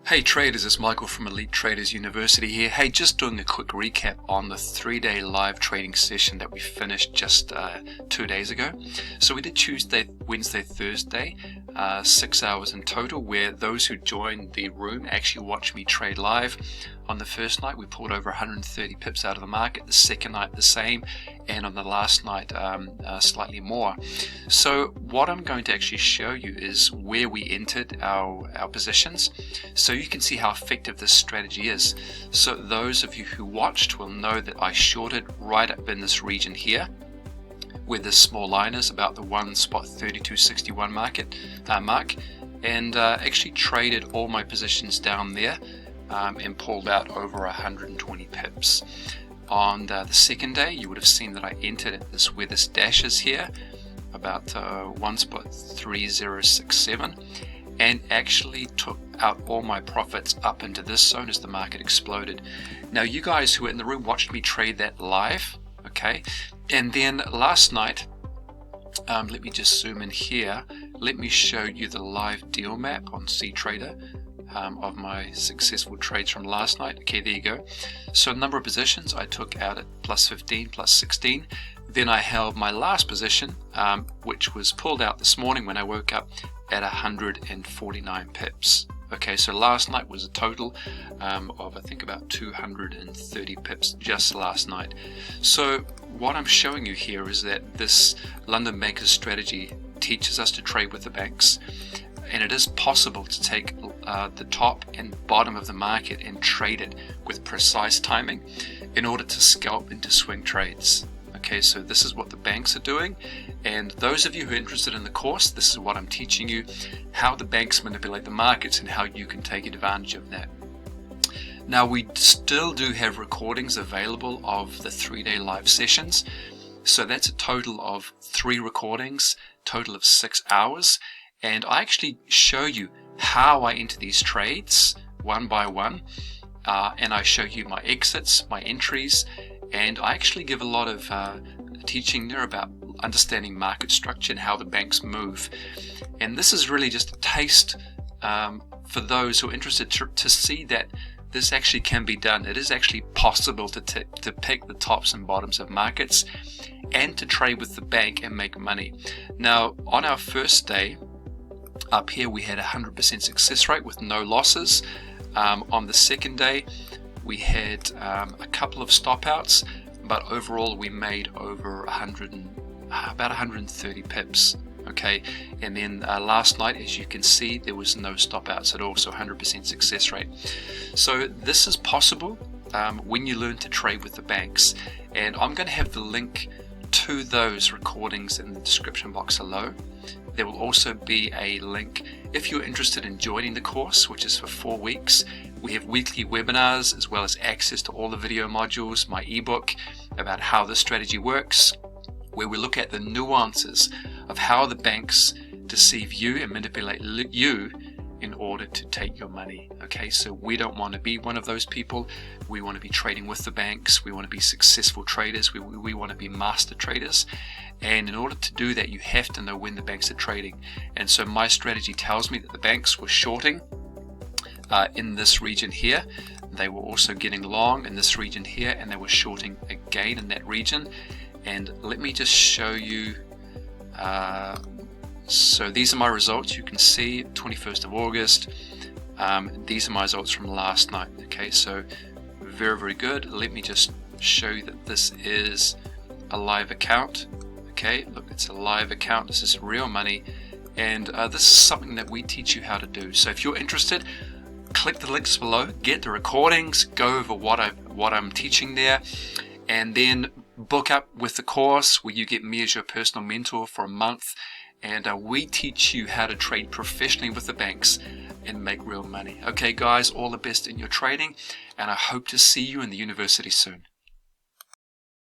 Hey traders, it's Michael from Elite Traders University here. Hey, just doing a quick recap on the 3-day live trading session that we finished just 2 days ago. So we did Tuesday, Wednesday, Thursday, 6 hours in total, where those who joined the room actually watched me trade live. On the first night we pulled over 130 pips out of the market, the second night the same, and on the last night slightly more. So what I'm going to actually show you is where we entered our positions, so you can see how effective this strategy is. So those of you who watched will know that I shorted right up in this region here, where this small line is about the 1.3261 mark, and actually traded all my positions down there and pulled out over 120 pips. On the second day, you would have seen that I entered at this where this dash is here, about 1.3067, and actually took out all my profits up into this zone as the market exploded. Now you guys who were in the room watched me trade that live, okay? And then last night, let me just zoom in here. Let me show you the live deal map on CTrader of my successful trades from last night. Okay, there you go. So a number of positions I took out at plus 15, plus 16. Then I held my last position, which was pulled out this morning when I woke up at 149 pips. Okay, so last night was a total of I think about 230 pips just last night. So what I'm showing you here is that this London Bankers strategy teaches us to trade with the banks, and it is possible to take the top and bottom of the market and trade it with precise timing in order to scalp into swing trades. Okay, so this is what the banks are doing, and those of you who are interested in the course, this is what I'm teaching you, how the banks manipulate the markets and how you can take advantage of that. Now we still do have recordings available of the 3-day live sessions, so that's a total of 3 recordings, total of 6 hours, and I actually show you how I enter these trades one by one, and I show you my exits, my entries, and I actually give a lot of teaching there about understanding market structure and how the banks move. And this is really just a taste for those who are interested to see that this actually can be done. It is actually possible to pick the tops and bottoms of markets and to trade with the bank and make money. Now on our first day up here we had 100% success rate with no losses. On the second day we had a couple of stop outs, but overall we made over about 130 pips. Okay, and then last night, as you can see, there was no stop outs at all, so 100% success rate. So this is possible when you learn to trade with the banks, and I'm going to have the link to those recordings in the description box below. There will also be a link if you're interested in joining the course, which is for 4 weeks. We have weekly webinars as well as access to all the video modules, my ebook about how the strategy works, where we look at the nuances of how the banks deceive you and manipulate you in order to take your money. Okay, so we don't want to be one of those people. We want to be trading with the banks. We want to be successful traders. We want to be master traders. And in order to do that, you have to know when the banks are trading. And so my strategy tells me that the banks were shorting in this region here. They were also getting long in this region here, and they were shorting again in that region. And let me just show you. So these are my results. You can see 21st of August. These are my results from last night. Okay, so very, very good. Let me just show you that this is a live account. Okay, look, it's a live account. This is real money, and this is something that we teach you how to do. So if you're interested, click the links below, get the recordings, go over what I'm teaching there, and then book up with the course where you get me as your personal mentor for a month, and we teach you how to trade professionally with the banks and make real money. Okay guys, all the best in your trading, and I hope to see you in the university soon.